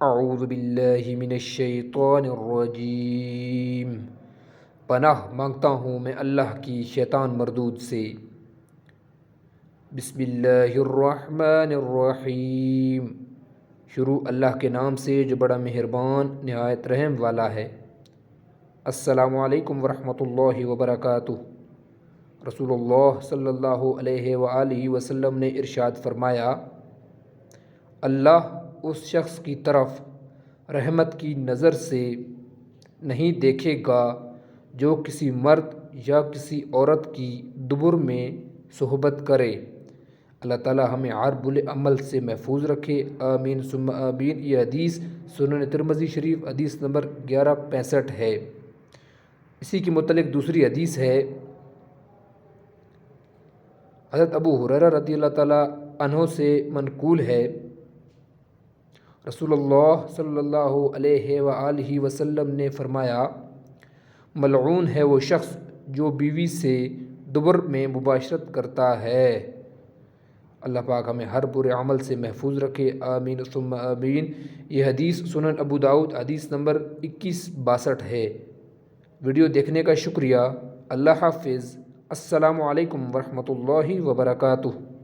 اعوذ باللہ من الشیطان الرجیم، پناہ مانگتا ہوں میں اللہ کی شیطان مردود سے۔ بسم اللہ الرحمن الرحیم، شروع اللہ کے نام سے جو بڑا مہربان نہایت رحم والا ہے۔ السلام علیکم ورحمۃ اللہ وبرکاتہ۔ رسول اللہ صلی اللہ علیہ وآلہ وسلم نے ارشاد فرمایا، اللہ اس شخص کی طرف رحمت کی نظر سے نہیں دیکھے گا جو کسی مرد یا کسی عورت کی دبر میں صحبت کرے۔ اللہ تعالی ہمیں ہر برے عمل سے محفوظ رکھے، آمین ثم آمین۔ یہ حدیث سنن ترمذی شریف حدیث نمبر 1165 ہے۔ اسی کے متعلق دوسری حدیث ہے، حضرت ابو ہریرہ رضی اللہ تعالی عنہ سے منقول ہے، رسول اللہ صلی اللہ علیہ وآلہ وسلم نے فرمایا، ملعون ہے وہ شخص جو بیوی سے دبر میں مباشرت کرتا ہے۔ اللہ پاک ہمیں ہر برے عمل سے محفوظ رکھے، آمین ثم آمین۔ یہ حدیث سنن ابو داؤد حدیث نمبر 2162 ہے۔ ویڈیو دیکھنے کا شکریہ۔ اللہ حافظ۔ السلام علیکم ورحمۃ اللہ وبرکاتہ۔